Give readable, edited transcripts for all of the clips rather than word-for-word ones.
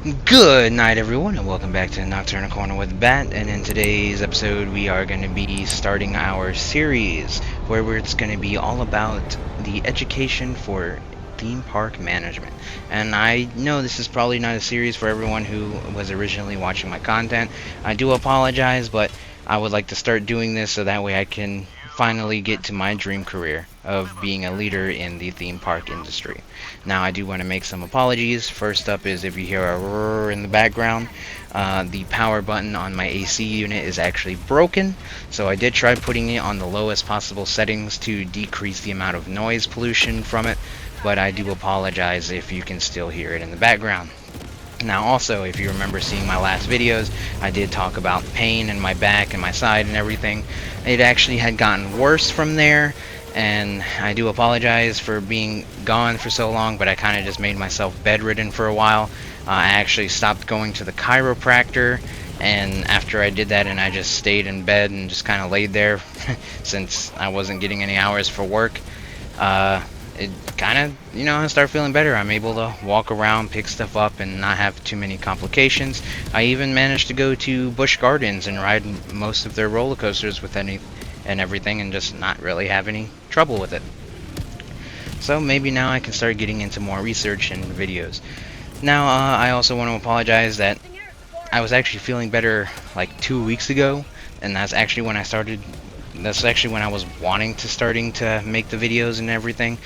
Good night, everyone, and welcome back to Nocturnal Corner with Bat. And in today's episode, we are going to be starting our series where it's going to be all about the education for theme park management. And I know this is probably not a series for everyone who was originally watching my content. I do apologize, but I would like to start doing this so that way I can finally get to my dream career of being a leader in the theme park industry. Now, I do want to make some apologies. First up is if you hear a roar in the background, the power button on my AC unit is actually broken, so I did try putting it on the lowest possible settings to decrease the amount of noise pollution from it, but I do apologize if you can still hear it in the background. Now also, if you remember seeing my last videos, I did talk about pain in my back and my side and everything. It actually had gotten worse from there, and I do apologize for being gone for so long, but I kind of just made myself bedridden for a while. I actually stopped going to the chiropractor, and after I did that and I just stayed in bed and just kind of laid there since I wasn't getting any hours for work, it kind of, I start feeling better. I'm able to walk around, pick stuff up, and not have too many complications. I even managed to go to Busch Gardens and ride most of their roller coasters with everything and just not really have any trouble with it. So maybe now I can start getting into more research and videos. Now, I also want to apologize that I was actually feeling better like 2 weeks ago, and that's actually when I was wanting to make the videos and everything,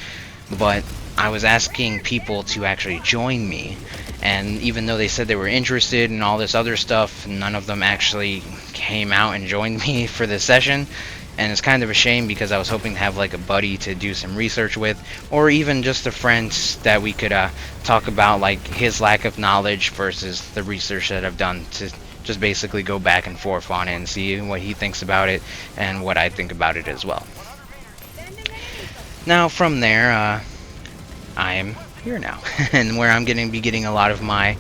but I was asking people to actually join me, and even though they said they were interested in all this other stuff, none of them actually came out and joined me for this session. And it's kind of a shame because I was hoping to have like a buddy to do some research with, or even just a friend that we could talk about like his lack of knowledge versus the research that I've done, to just basically go back and forth on it and see what he thinks about it and what I think about it as well. Now from there, I am here now, and where I'm going to be getting a lot of my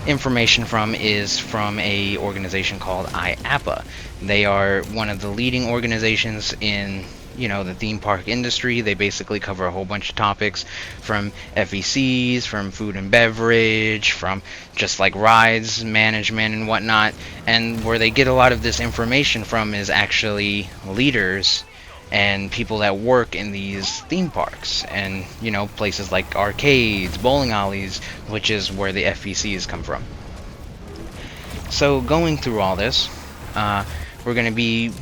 information from is from a organization called IAAPA. They are one of the leading organizations in the theme park industry. They basically cover a whole bunch of topics, from FECs, from food and beverage, from just like rides management and whatnot. And where they get a lot of this information from is actually leaders and people that work in these theme parks, and places like arcades, bowling alleys, which is where the FECs come from. So going through all this, we're going to be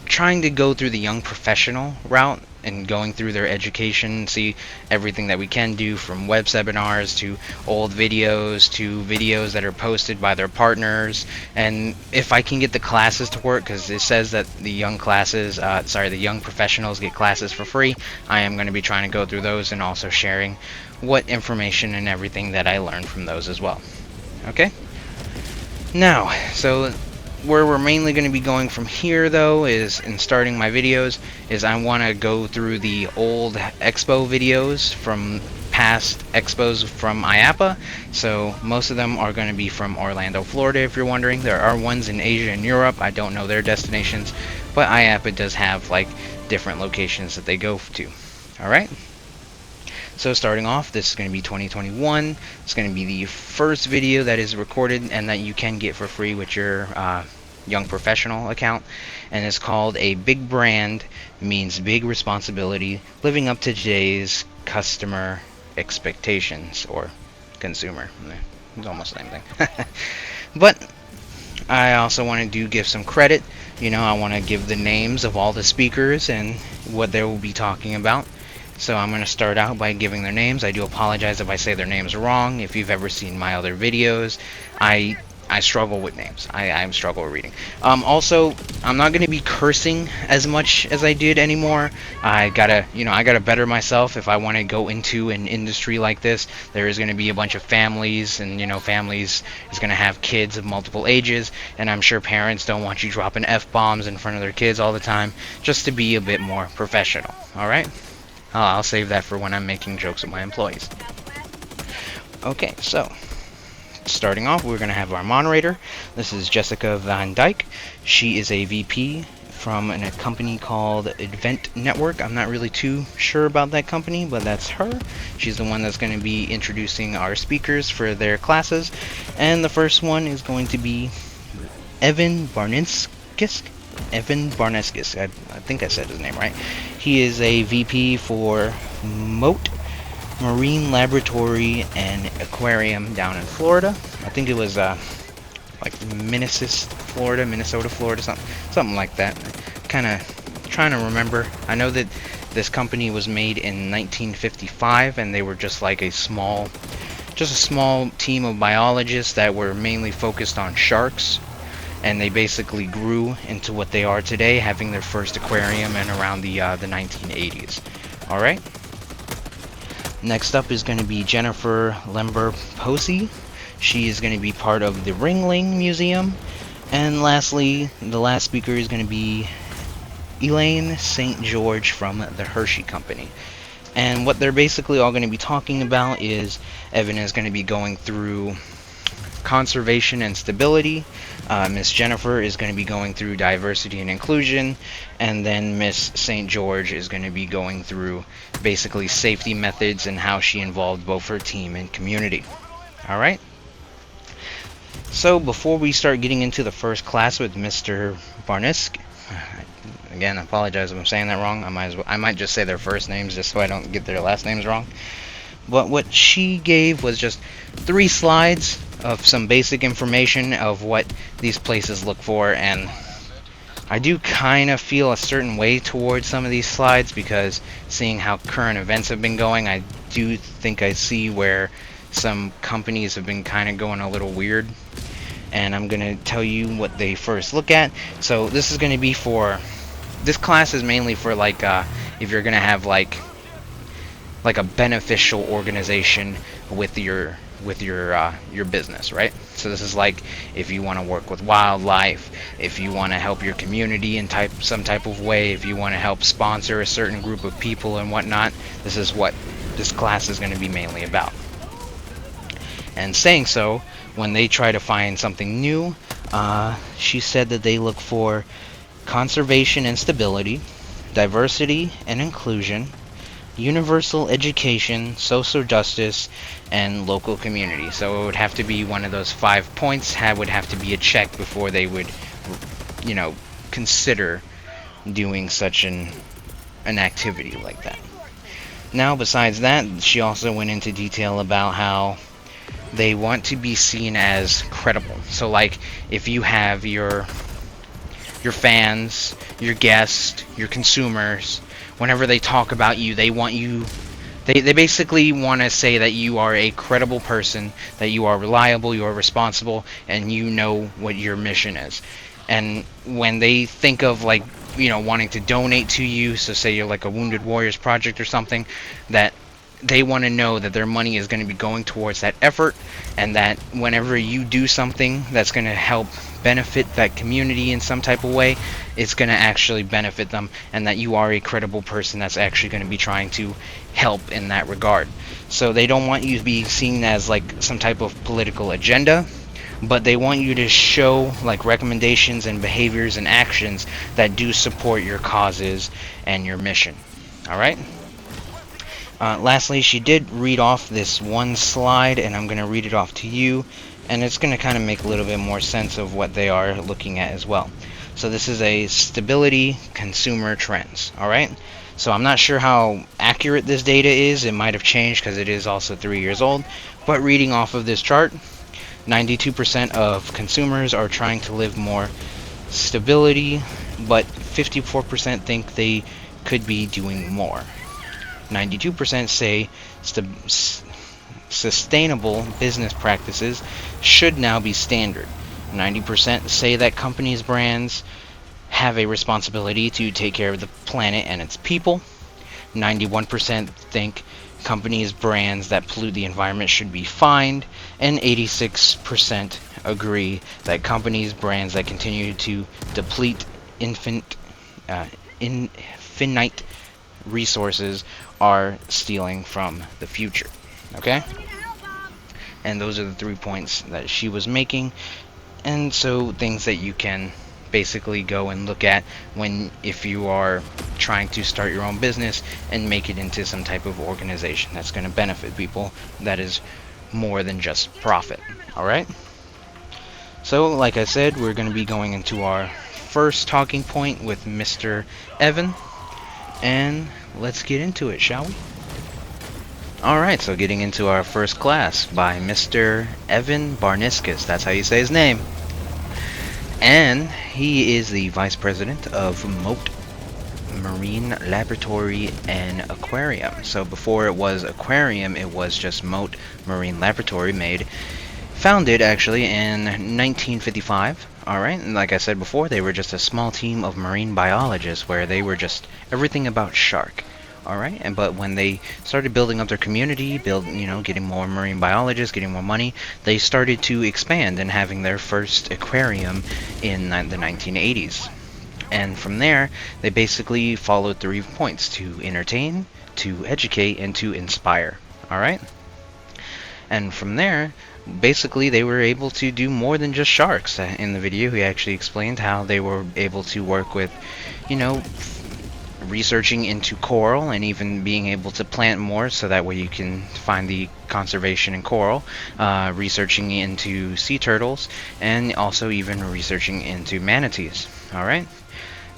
trying to go through the young professional route and going through their education, see everything that we can do, from web seminars to old videos to videos that are posted by their partners. And if I can get the classes to work, because it says that the young professionals get classes for free, I am going to be trying to go through those and also sharing what information and everything that I learned from those as well. Okay? Now, so where we're mainly going to be going from here, though, is in starting my videos, is I want to go through the old expo videos from past expos from IAAPA. So most of them are going to be from Orlando, Florida, if you're wondering. There are ones in Asia and Europe. I don't know their destinations, but IAAPA does have like different locations that they go to. Alright? So starting off, this is going to be 2021. It's going to be the first video that is recorded and that you can get for free with your young professional account, and it's called "A Big Brand Means Big Responsibility, Living Up to Today's Customer Expectations," or consumer. It's almost the same thing. But I also want to give some credit. I want to give the names of all the speakers and what they will be talking about. So I'm going to start out by giving their names. I do apologize if I say their names wrong. If you've ever seen my other videos, I struggle with names. I struggle with reading. Also, I'm not going to be cursing as much as I did anymore. I gotta better myself if I want to go into an industry like this. There is going to be a bunch of families, and families is going to have kids of multiple ages, and I'm sure parents don't want you dropping F-bombs in front of their kids all the time, just to be a bit more professional. Alright? I'll save that for when I'm making jokes with my employees. Okay, so starting off, we're going to have our moderator. This is Jessica Van Dyke. She is a VP from a company called Event Network. I'm not really too sure about that company, but that's her. She's the one that's going to be introducing our speakers for their classes. And the first one is going to be Evan Barniskis. Evan Barniskis. I think I said his name right. He is a VP for Mote Marine Laboratory and Aquarium down in Florida. I think it was like Minnesota, Florida, something like that. Kind of trying to remember. I know that this company was made in 1955, and they were just like a small team of biologists that were mainly focused on sharks, and they basically grew into what they are today, having their first aquarium in around the 1980s. All right. Next up is going to be Jennifer Lemmer Posey. She is going to be part of the Ringling Museum. And lastly, the last speaker is going to be Elaine St. George from the Hershey Company. And what they're basically all going to be talking about is Evan is going to be going through conservation and stability. Miss Jennifer is going to be going through diversity and inclusion, and then Miss St. George is going to be going through basically safety methods and how she involved both her team and community. Alright? So before we start getting into the first class with Mr. Barniskis, again, I apologize if I'm saying that wrong. I might just say their first names just so I don't get their last names wrong. But what she gave was just 3 slides of some basic information of what these places look for, and I do kind of feel a certain way towards some of these slides because seeing how current events have been going, I do think I see where some companies have been kind of going a little weird, and I'm going to tell you what they first look at. So this is going to be this class is mainly for like if you're going to have like a beneficial organization with your business, right? So this is like if you want to work with wildlife, if you want to help your community in some type of way, if you want to help sponsor a certain group of people and whatnot, this is what this class is going to be mainly about. And saying so, when they try to find something new, she said that they look for conservation and stability, diversity and inclusion, universal education, social justice, and local community. So it would have to be one of those 5 points. Would have to be a check before they would, consider doing such an activity like that. Now, besides that, she also went into detail about how they want to be seen as credible. So, like, if you have your fans, your guests, your consumers, whenever they talk about you, they basically want to say that you are a credible person, that you are reliable, you are responsible, and you know what your mission is. And when they think of like, wanting to donate to you, so say you're like a Wounded Warriors Project or something, that they want to know that their money is going to be going towards that effort, and that whenever you do something that's going to help benefit that community in some type of way, it's going to actually benefit them, and that you are a credible person that's actually going to be trying to help in that regard. So they don't want you to be seen as like some type of political agenda, but they want you to show like recommendations and behaviors and actions that do support your causes and your mission. Alright? Lastly, she did read off this one slide, and I'm going to read it off to you, and it's going to kind of make a little bit more sense of what they are looking at as well. So this is a stability consumer trends. Alright? So I'm not sure how accurate this data is. It might have changed because it is also 3 years old. But reading off of this chart, 92% of consumers are trying to live more stability, but 54% think they could be doing more. 92% say sustainable business practices should now be standard. 90% say that companies' brands have a responsibility to take care of the planet and its people. 91% think companies' brands that pollute the environment should be fined. And 86% agree that companies' brands that continue to deplete infinite resources are stealing from the future. Okay? And those are the 3 points that she was making. And so things that you can basically go and look at if you are trying to start your own business and make it into some type of organization that's going to benefit people, that is more than just profit. Alright? So, like I said, we're going to be going into our first talking point with Mr. Evan, and let's get into it, shall we? Alright, so getting into our first class by Mr. Evan Barniskis, that's how you say his name. And he is the Vice President of Mote Marine Laboratory and Aquarium. So before it was Aquarium, it was just Mote Marine Laboratory, founded actually in 1955. Alright, and like I said before, they were just a small team of marine biologists where they were just everything about shark. Alright, but when they started building up their community, getting more marine biologists, getting more money, they started to expand and having their first aquarium in the 1980s. And from there, they basically followed 3 points: to entertain, to educate, and to inspire. Alright? And from there, basically they were able to do more than just sharks. In the video, he actually explained how they were able to work with, researching into coral and even being able to plant more so that way you can find the conservation in coral, researching into sea turtles, and also even researching into manatees. Alright?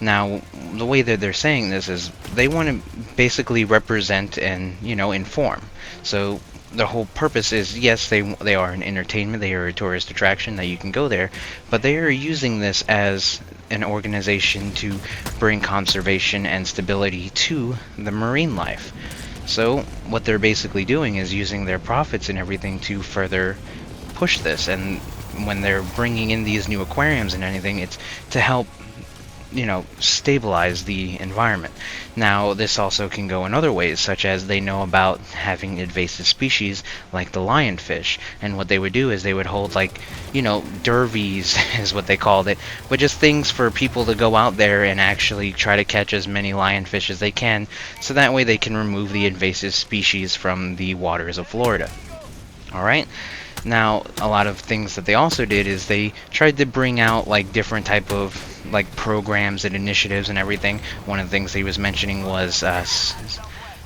Now, the way that they're saying this is they want to basically represent and, inform. So the whole purpose is, yes, they are an entertainment, they are a tourist attraction that you can go there, but they are using this as an organization to bring conservation and stability to the marine life. So what they're basically doing is using their profits and everything to further push this, and when they're bringing in these new aquariums and anything, it's to help stabilize the environment. Now, this also can go in other ways, such as they know about having invasive species like the lionfish, and what they would do is they would hold derbies is what they called it, but just things for people to go out there and actually try to catch as many lionfish as they can, so that way they can remove the invasive species from the waters of Florida. Alright? Now, a lot of things that they also did is they tried to bring out different type of programs and initiatives and everything. One of the things he was mentioning was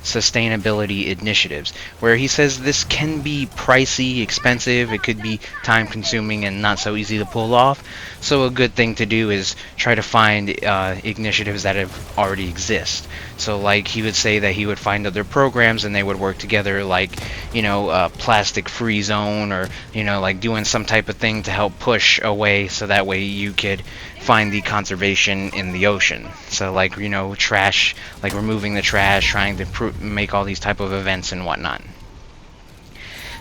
sustainability initiatives, where he says this can be pricey, expensive, it could be time consuming and not so easy to pull off. So a good thing to do is try to find initiatives that have already exist. So he would say that he would find other programs and they would work together, plastic free zone, or doing some type of thing to help push away, so that way you could find the conservation in the ocean. So trash, removing the trash, trying to make all these type of events and whatnot.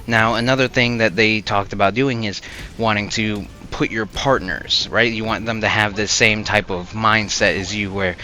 Now, another thing that they talked about doing is wanting to put your partners, right? You want them to have the same type of mindset as you, where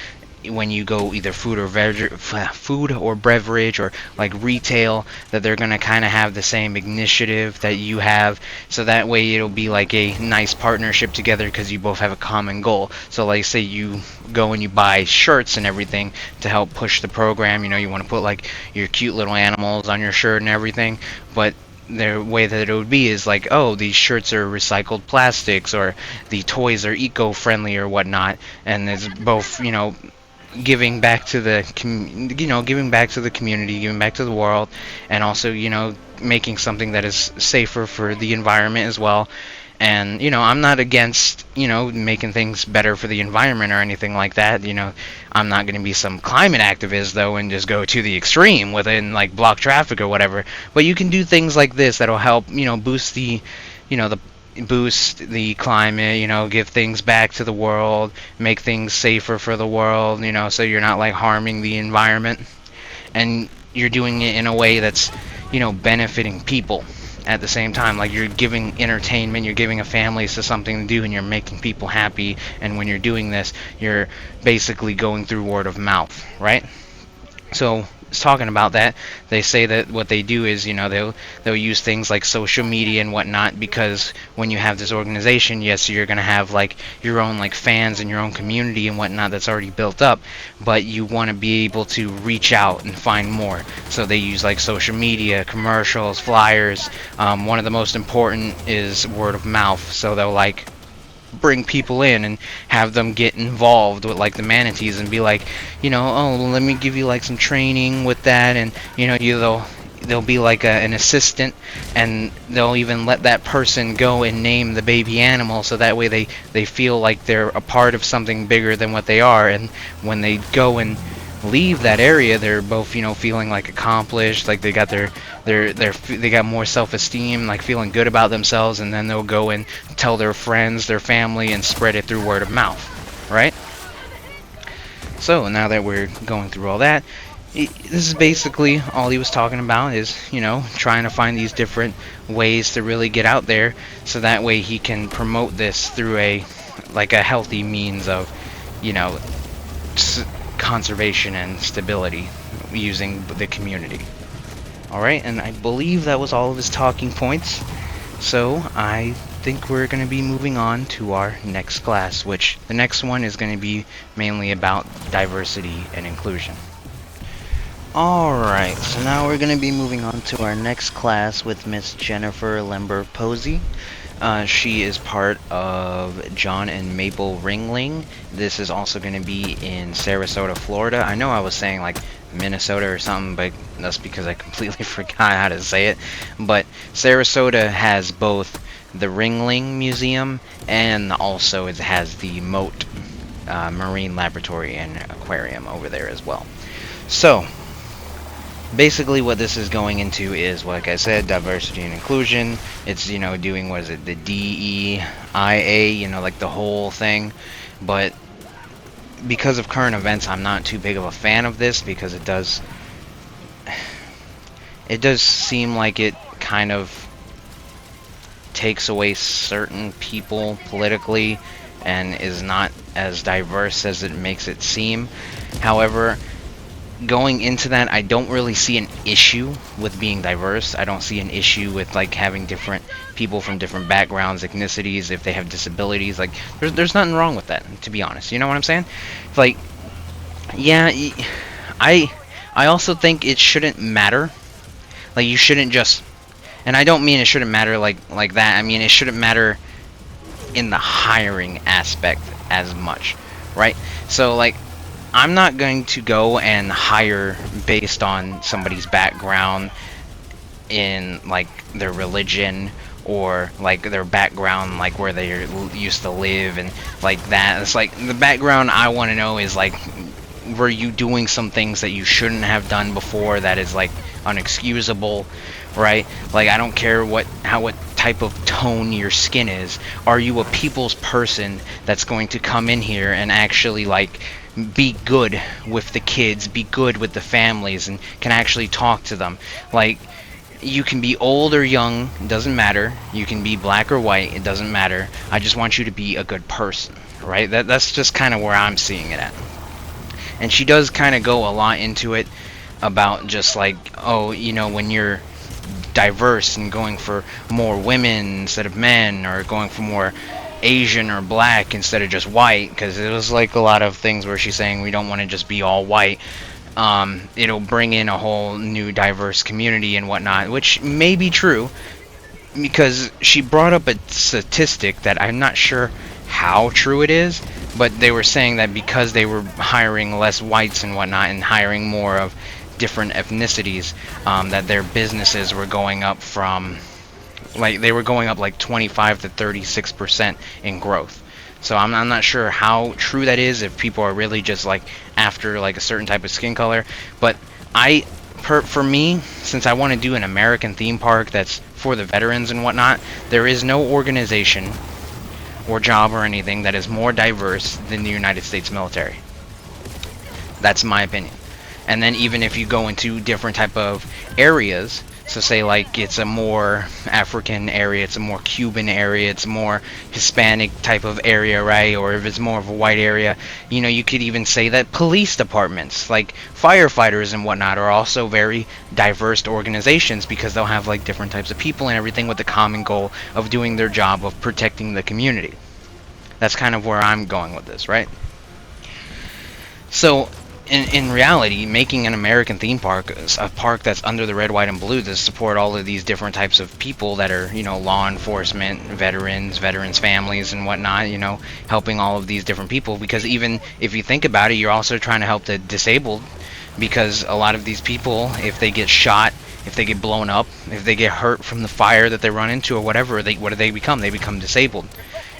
when you go either food or beverage or retail, that they're gonna kind of have the same initiative that you have, so that way it'll be a nice partnership together because you both have a common goal. So say you go and you buy shirts and everything to help push the program, you want to put your cute little animals on your shirt and everything, but the way that it would be is oh, these shirts are recycled plastics, or the toys are eco-friendly or whatnot, and it's both giving back to the giving back to the community, giving back to the world, and also making something that is safer for the environment as well. And I'm not against making things better for the environment or anything like that. I'm not going to be some climate activist though and just go to the extreme within block traffic or whatever, but you can do things like this that'll help boost the boost the climate, give things back to the world, make things safer for the world, so you're not harming the environment, and you're doing it in a way that's benefiting people at the same time. You're giving entertainment, you're giving a families to something to do, and you're making people happy. And when you're doing this, you're basically going through word of mouth, right? So talking about that, they say that what they do is they'll use things like social media and whatnot, because when you have this organization, yes, you're gonna have your own fans and your own community and whatnot that's already built up, but you want to be able to reach out and find more. So they use social media, commercials, flyers. One of the most important is word of mouth. So they'll bring people in and have them get involved with the manatees and be oh, let me give you some training with that, and they'll there'll be like an assistant, and they'll even let that person go and name the baby animal, so that way they feel like they're a part of something bigger than what they are. And when they go and leave that area, they're both, you know, feeling like accomplished, like they got they got more self-esteem, like feeling good about themselves, and then they'll go and tell their friends, their family, and spread it through word of mouth, right? So now that we're going through all that, this is basically all he was talking about, is, you know, trying to find these different ways to really get out there, so that way he can promote this through a healthy means of, you know, conservation and stability using the community. Alright, and I believe that was all of his talking points, so I think we're going to be moving on to our next class, which the next one is going to be mainly about diversity and inclusion. Alright, so now we're going to be moving on to our next class with Miss Jennifer Lemmer Posey. She is part of John and Mable Ringling. This is also going to be in Sarasota, Florida. I know I was saying like Minnesota or something, but that's because I completely forgot how to say it. But Sarasota has both the Ringling Museum, and also it has the Mote Marine Laboratory and Aquarium over there as well. So basically what this is going into is, like I said, diversity and inclusion. It's, you know, doing, what is it, the DEIA, you know, like the whole thing. But because of current events, I'm not too big of a fan of this, because it does seem like it kind of takes away certain people politically and is not as diverse as it makes it seem. However, going into that, I don't really see an issue with being diverse. I don't see an issue with like having different people from different backgrounds, ethnicities, if they have disabilities. Like, there's nothing wrong with that, to be honest. You know what I'm saying? Like, yeah, I also think it shouldn't matter. Like, you shouldn't just, and I don't mean it shouldn't matter like that. I mean, it shouldn't matter in the hiring aspect as much, right? So like, I'm not going to go and hire based on somebody's background in like their religion, or like their background, like where they used to live and like that. It's like, the background I want to know is like, were you doing some things that you shouldn't have done before that is like unexcusable, right? Like, I don't care what type of tone your skin is. Are you a people's person that's going to come in here and actually like be good with the kids, be good with the families, and can actually talk to them? Like, you can be old or young, it doesn't matter. You can be black or white, it doesn't matter. I just want you to be a good person, right? That's just kind of where I'm seeing it at. And she does kind of go a lot into it about just like, oh, you know, when you're diverse and going for more women instead of men, or going for more Asian or black instead of just white, because it was like a lot of things where she's saying we don't want to just be all white. It'll bring in a whole new diverse community and whatnot, which may be true, because she brought up a statistic that I'm not sure how true it is, but they were saying that because they were hiring less whites and whatnot and hiring more of different ethnicities, that their businesses were going up from, like, they were going up like 25 to 36% in growth. So I'm not sure how true that is, if people are really just like after like a certain type of skin color. But for me, since I want to do an American theme park that's for the veterans and whatnot, there is no organization or job or anything that is more diverse than the United States military. That's my opinion. And then even if you go into different type of areas, so say like it's a more African area, it's a more Cuban area, it's a more Hispanic type of area, right? Or if it's more of a white area, you know, you could even say that police departments, like firefighters and whatnot, are also very diverse organizations, because they'll have like different types of people and everything with the common goal of doing their job of protecting the community. That's kind of where I'm going with this, right? So in reality, making an American theme park, a park that's under the red, white, and blue, to support all of these different types of people that are, you know, law enforcement, veterans families and whatnot, you know, helping all of these different people. Because even if you think about it, you're also trying to help the disabled, because a lot of these people, if they get shot if they get blown up, if they get hurt from the fire that they run into or whatever, what do they become? They become disabled.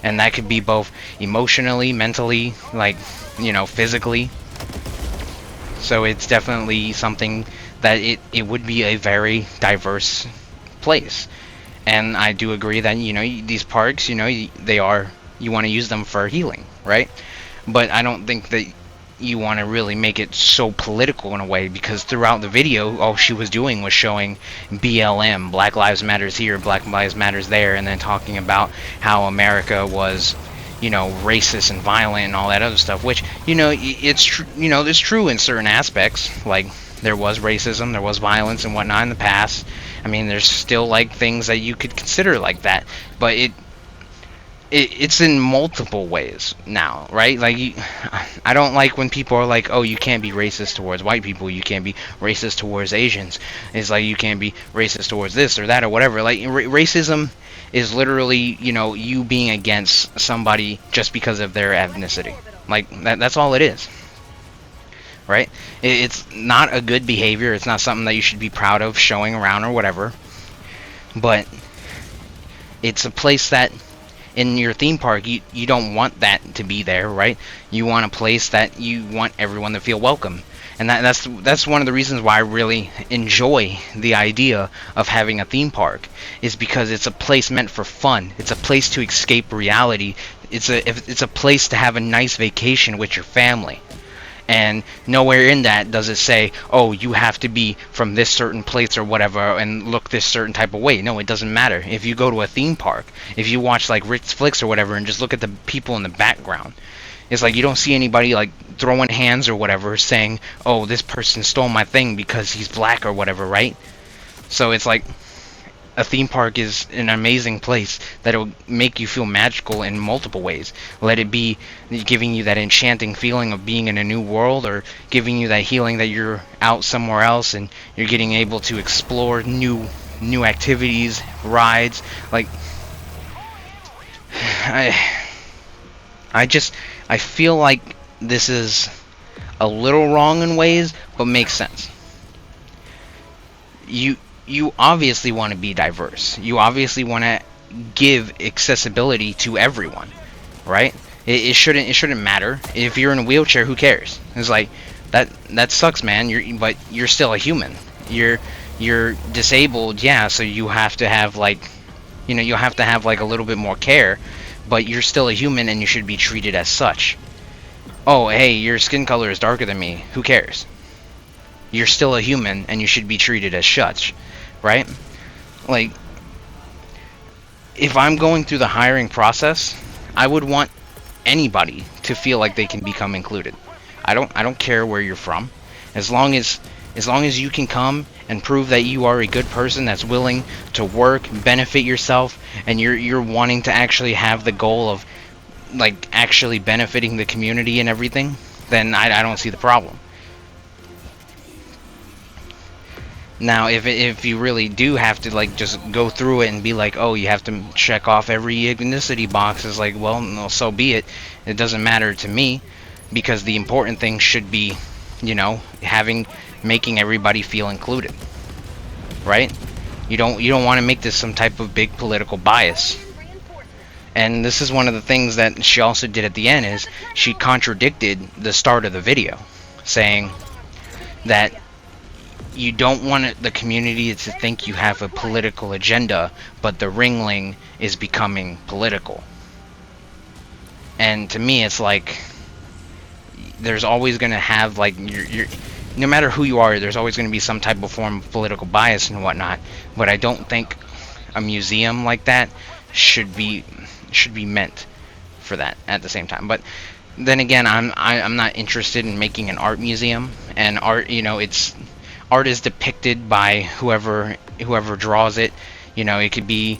And that could be both emotionally, mentally, like, you know, physically. So it's definitely something that it would be a very diverse place. And I do agree that, you know, these parks, you know, you want to use them for healing, right? But I don't think that you want to really make it so political in a way, because throughout the video, all she was doing was showing BLM, Black Lives Matters here, Black Lives Matters there, and then talking about how America was, you know, racist and violent and all that other stuff, which, you know, it's true in certain aspects. Like, there was racism, there was violence and whatnot in the past. I mean, there's still, like, things that you could consider like that, but it's in multiple ways now, right? Like, I don't like when people are like, oh, you can't be racist towards white people, you can't be racist towards Asians. It's like, you can't be racist towards this or that or whatever. Like, racism is literally, you know, you being against somebody just because of their ethnicity. Like, that's all it is, right? It's not a good behavior. It's not something that you should be proud of showing around or whatever. But it's a place that, in your theme park, you don't want that to be there, right? You want a place that you want everyone to feel welcome. And that's one of the reasons why I really enjoy the idea of having a theme park, is because it's a place meant for fun. It's a place to escape reality. It's a place to have a nice vacation with your family. And nowhere in that does it say, oh, you have to be from this certain place or whatever and look this certain type of way. No, it doesn't matter. If you go to a theme park, if you watch like Rick's Flicks or whatever and just look at the people in the background, it's like you don't see anybody like throwing hands or whatever saying, oh, this person stole my thing because he's black or whatever, right? So it's like, a theme park is an amazing place that will make you feel magical in multiple ways. Let it be giving you that enchanting feeling of being in a new world, or giving you that healing that you're out somewhere else and you're getting able to explore new activities, rides. Like, I feel like this is a little wrong in ways, but makes sense. You obviously want to be diverse. You obviously want to give accessibility to everyone, right? It shouldn't matter if you're in a wheelchair. Who cares? It's like that sucks, man. But you're still a human. You're disabled, yeah. So you have to have, like, you know, you have to have like a little bit more care. But you're still a human, and you should be treated as such. Oh, hey, your skin color is darker than me. Who cares? You're still a human, and you should be treated as such. Right? Like, if I'm going through the hiring process, I would want anybody to feel like they can become included. I don't care where you're from. As long as you can come and prove that you are a good person that's willing to work, benefit yourself, and you're wanting to actually have the goal of, like, actually benefiting the community and everything, then I don't see the problem. Now, if you really do have to, like, just go through it and be like, oh, you have to check off every ethnicity box, it's like, well, no, so be it. It doesn't matter to me, because the important thing should be, you know, making everybody feel included, right? You don't want to make this some type of big political bias. And this is one of the things that she also did at the end, is she contradicted the start of the video, saying that you don't want the community to think you have a political agenda, but the Ringling is becoming political. And to me, it's like, there's always going to have, like, no matter who you are, there's always going to be some type of form of political bias and whatnot. But I don't think a museum like that should be meant for that at the same time. But then again, I'm not interested in making an art museum. And art, you know, art is depicted by whoever draws it. You know, it could be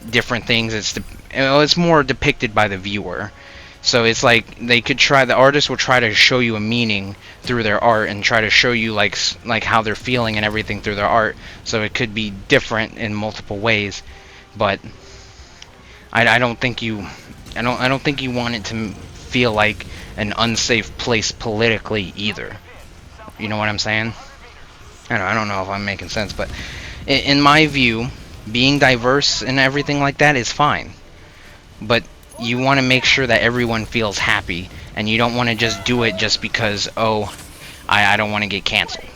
different things. It's more depicted by the viewer. So it's like the artist will try to show you a meaning through their art, and try to show you like how they're feeling and everything through their art. So it could be different in multiple ways. But I don't think you want it to feel like an unsafe place politically either. You know what I'm saying? I don't know if I'm making sense, but In my view, being diverse and everything like that is fine, but you want to make sure that everyone feels happy, and you don't want to just do it just because, oh, I don't want to get canceled.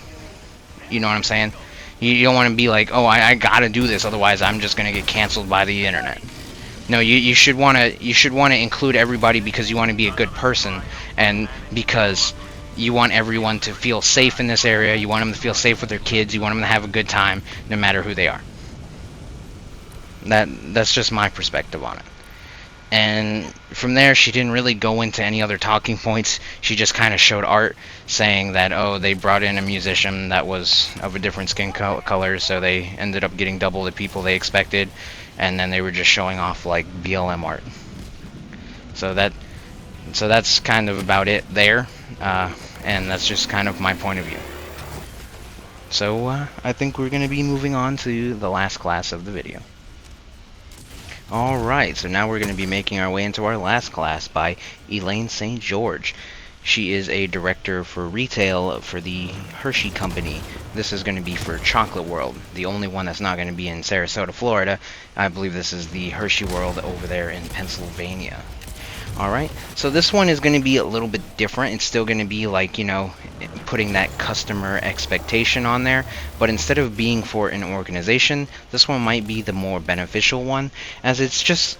You know what I'm saying? You don't want to be like, oh, I gotta do this, otherwise I'm just gonna get canceled by the internet. No, you should wanna include everybody because you want to be a good person, and because you want everyone to feel safe in this area. You want them to feel safe with their kids. You want them to have a good time, no matter who they are. That's just my perspective on it. And from there, she didn't really go into any other talking points. She just kind of showed art, saying that, oh, they brought in a musician that was of a different skin color, so they ended up getting double the people they expected, and then they were just showing off like BLM art. So that's kind of about it there, and that's just kind of my point of view. So I think we're going to be moving on to the last class of the video. Alright, so now we're going to be making our way into our last class by Elaine St. George. She is a director for retail for the Hershey company. This is going to be for Chocolate World, the only one that's not going to be in Sarasota, Florida. I believe this is the Hershey World over there in Pennsylvania. Alright, so this one is going to be a little bit different. It's still going to be like, you know, putting that customer expectation on there, but instead of being for an organization, this one might be the more beneficial one, as it's just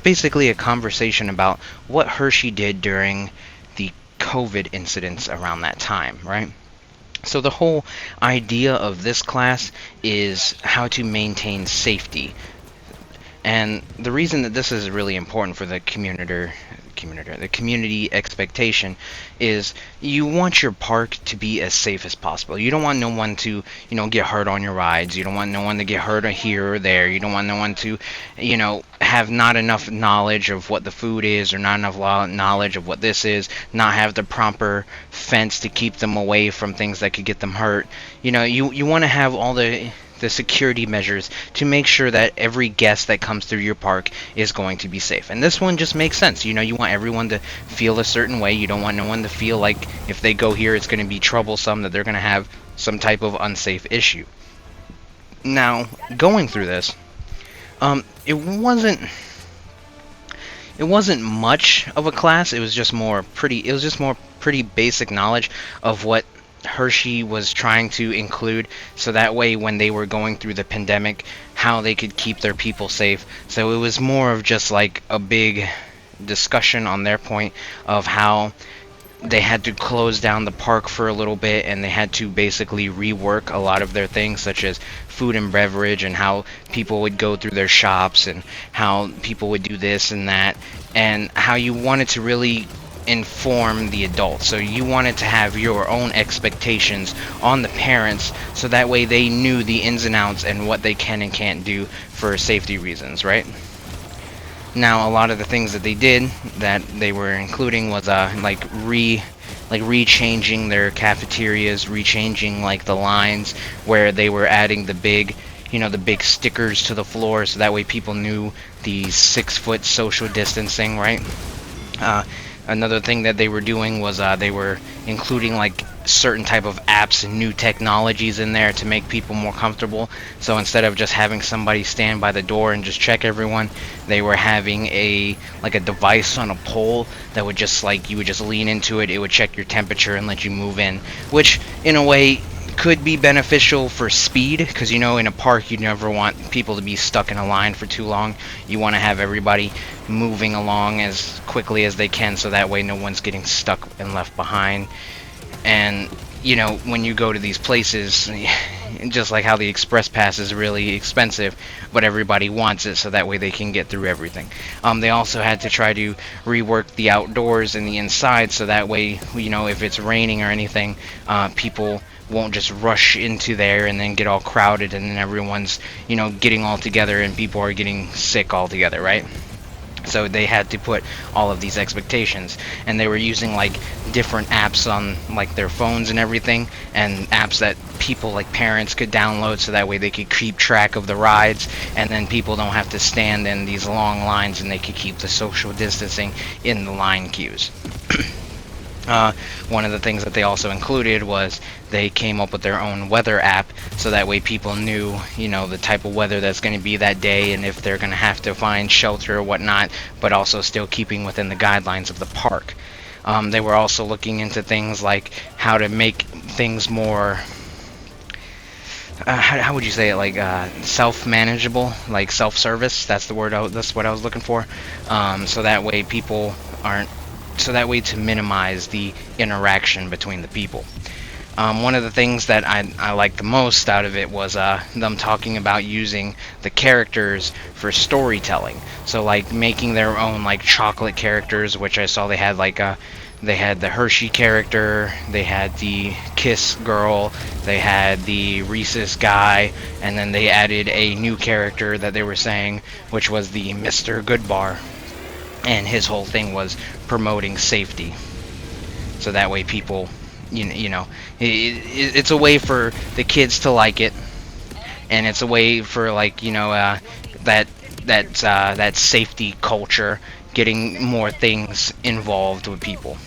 basically a conversation about what Hershey did during the COVID incidents around that time, right? So the whole idea of this class is how to maintain safety. And the reason that this is really important for the community expectation is you want your park to be as safe as possible. You don't want no one to, you know, get hurt on your rides. You don't want no one to get hurt here or there. You don't want no one to, you know, have not enough knowledge of what the food is, or not enough knowledge of what this is, not have the proper fence to keep them away from things that could get them hurt. You know, you want to have all the security measures to make sure that every guest that comes through your park is going to be safe. And this one just makes sense. You know, you want everyone to feel a certain way. You don't want no one to feel like if they go here it's going to be troublesome, that they're going to have some type of unsafe issue. Now, going through this, it wasn't much of a class. It was just more pretty basic knowledge of what Hershey was trying to include, so that way when they were going through the pandemic, how they could keep their people safe. So it was more of just like a big discussion on their point of how they had to close down the park for a little bit, and they had to basically rework a lot of their things, such as food and beverage, and how people would go through their shops, and how people would do this and that, and how you wanted to really inform the adults. So you wanted to have your own expectations on the parents, so that way they knew the ins and outs and what they can and can't do for safety reasons, right? Now, a lot of the things that they did that they were including was rechanging their cafeterias, rechanging like the lines where they were adding the big, you know, the big stickers to the floor, so that way people knew the 6-foot social distancing, right? Another thing that they were doing was they were including like certain type of apps and new technologies in there to make people more comfortable. So instead of just having somebody stand by the door and just check everyone, they were having a device on a pole that would just like, you would just lean into it, it would check your temperature and let you move in, which in a way could be beneficial for speed, because you know, in a park you never want people to be stuck in a line for too long. You want to have everybody moving along as quickly as they can, so that way no one's getting stuck and left behind. And you know, when you go to these places, just like how the express pass is really expensive, but everybody wants it, so that way they can get through everything. They also had to try to rework the outdoors and the inside, so that way, you know, if it's raining or anything, people won't just rush into there and then get all crowded, and then everyone's, you know, getting all together and people are getting sick all together, right? So they had to put all of these expectations, and they were using like different apps on like their phones and everything, and apps that people like parents could download, so that way they could keep track of the rides, and then people don't have to stand in these long lines, and they could keep the social distancing in the line queues. Uh, One of the things that they also included was they came up with their own weather app, so that way people knew, the type of weather that's going to be that day and if they're going to have to find shelter or whatnot, but also still keeping within the guidelines of the park. They were also looking into things like how to make things more, how would you say it, like self-manageable, like self-service. That's the word. That's what I was looking for. So that way people aren't. So that way to minimize the interaction between the people. One of the things that I liked the most out of it was them talking about using the characters for storytelling. So like making their own like chocolate characters, which I saw they had the Hershey character, they had the Kiss girl, they had the Reese's guy, and then they added a new character that they were saying, which was the Mr. Goodbar. And his whole thing was promoting safety. So that way people, it's a way for the kids to like it, and it's a way for like that safety culture getting more things involved with people.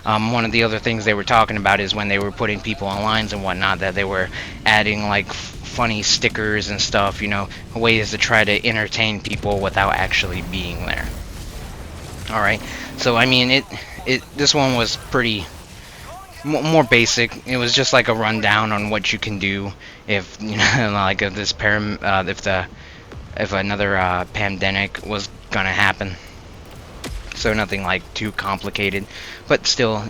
One of the other things they were talking about is when they were putting people on lines and whatnot, that they were adding like funny stickers and stuff, ways to try to entertain people without actually being there. All right, so I mean, this one was pretty more basic. It was just like a rundown on what you can do if like if this if another pandemic was gonna happen. So nothing like too complicated, but still,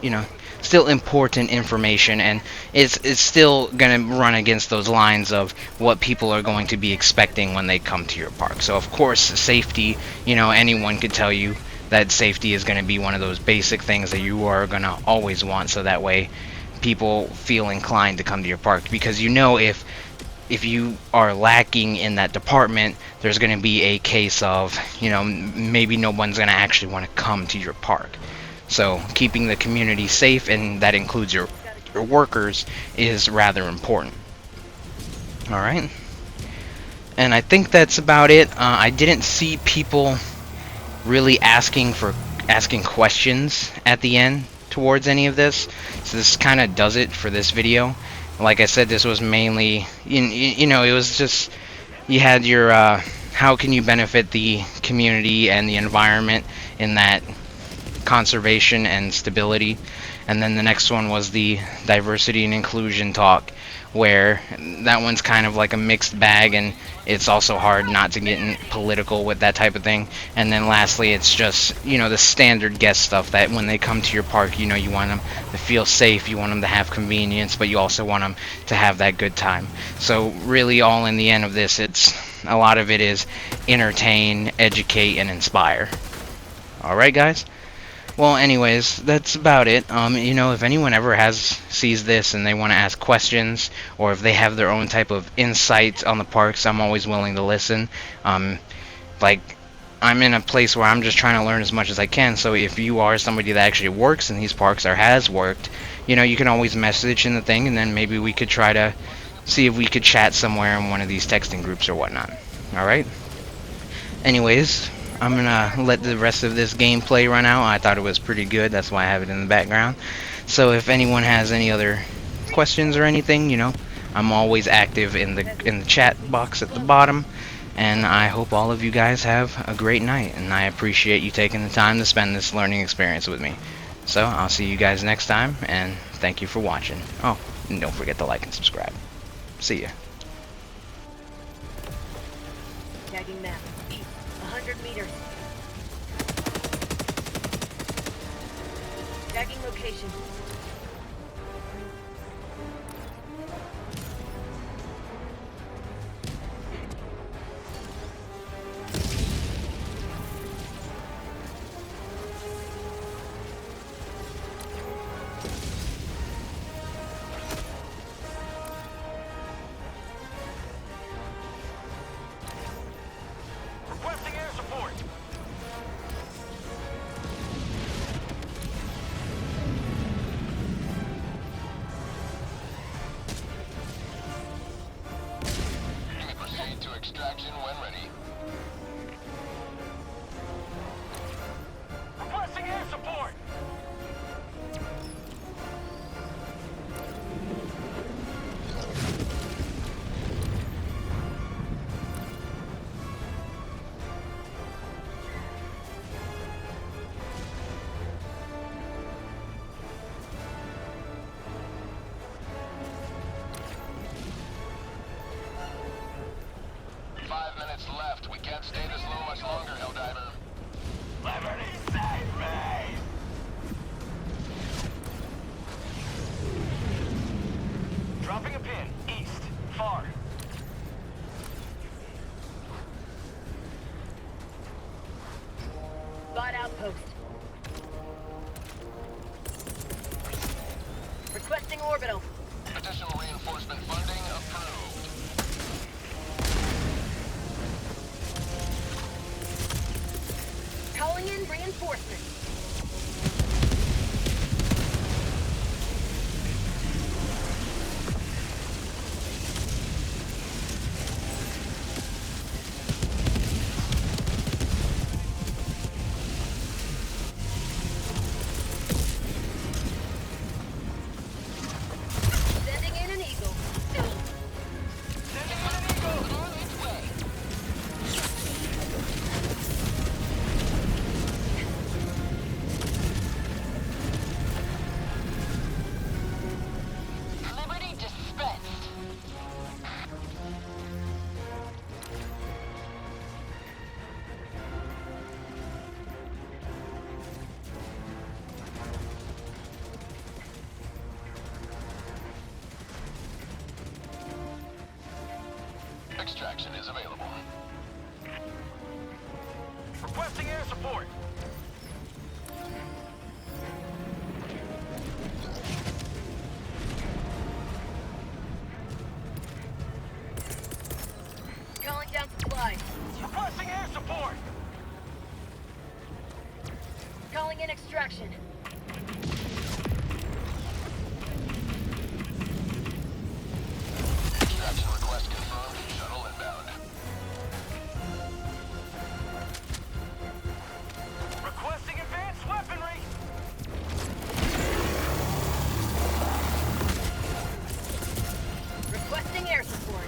still important information, and it's still gonna run against those lines of what people are going to be expecting when they come to your park. So of course, safety, anyone could tell you that safety is going to be one of those basic things that you are going to always want, so that way people feel inclined to come to your park, because if you are lacking in that department, there's going to be a case of, maybe no one's going to actually want to come to your park. So keeping the community safe, and that includes your workers, is rather important. All right, and I think that's about it. I didn't see people really asking questions at the end towards any of this, so this kind of does it for this video. Like I said, this was mainly, it was just, you had your how can you benefit the community and the environment in that conservation and stability, and then the next one was the diversity and inclusion talk, where that one's kind of like a mixed bag, and it's also hard not to get political with that type of thing. And then lastly, it's just, the standard guest stuff, that when they come to your park, you want them to feel safe, you want them to have convenience, but you also want them to have that good time. So really, all in the end of this, a lot of it is entertain, educate, and inspire. Alright guys? Well, anyways, that's about it. If anyone ever sees this and they want to ask questions, or if they have their own type of insights on the parks, I'm always willing to listen. Like, I'm in a place where I'm just trying to learn as much as I can, so if you are somebody that actually works in these parks or has worked, you can always message in the thing, and then maybe we could try to see if we could chat somewhere in one of these texting groups or whatnot. Alright? Anyways, I'm gonna let the rest of this gameplay run out. I thought it was pretty good, that's why I have it in the background. So if anyone has any other questions or anything, I'm always active in the chat box at the bottom. And I hope all of you guys have a great night, and I appreciate you taking the time to spend this learning experience with me. So I'll see you guys next time, and thank you for watching. Oh, and don't forget to like and subscribe. See ya. Tagging map. 100 meters. Tagging location. Requesting air support. We can't stay this low much longer, Helldiver. Liberty, save me! Dropping a pin. East. Far. Bot outpost. Requesting orbital. Additional reinforcement funding approved. Calling in reinforcements. Sending in an eagle. Sending in an eagle! On its way. Liberty dispensed. Extraction is available. Requesting air support. Calling down supplies. Requesting air support. Calling in extraction. Extraction request confirmed. Shuttle inbound. Requesting advanced weaponry. Requesting air support.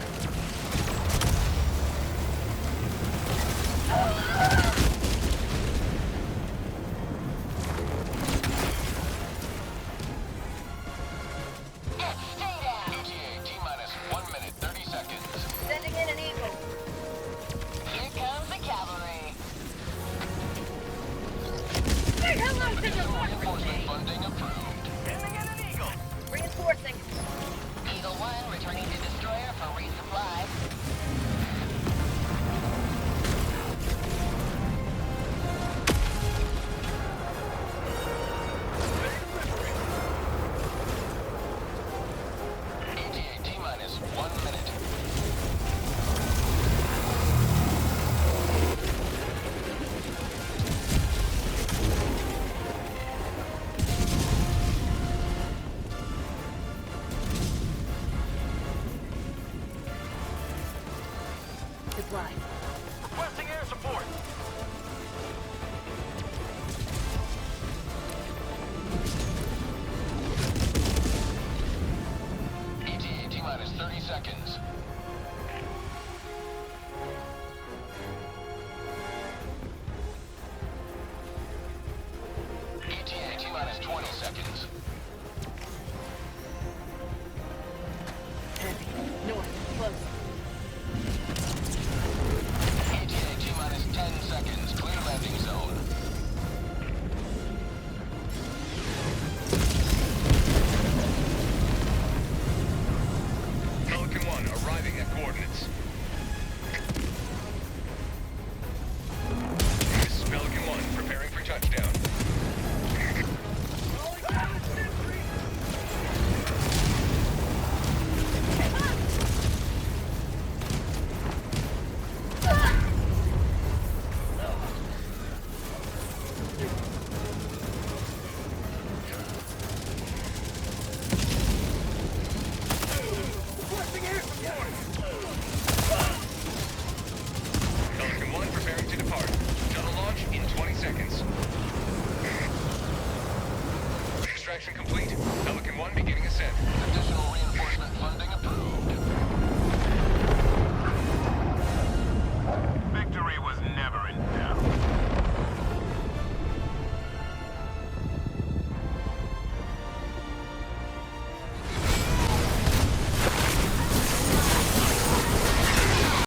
Stay down. ETA T-minus 1 minute 30 seconds. Sending in an eagle. Here comes the cavalry. Say hello to the Additional Lord. reinforcement funding approved. Sending in an eagle. Reinforcing. Eagle 1 returning to destroyer for resupply.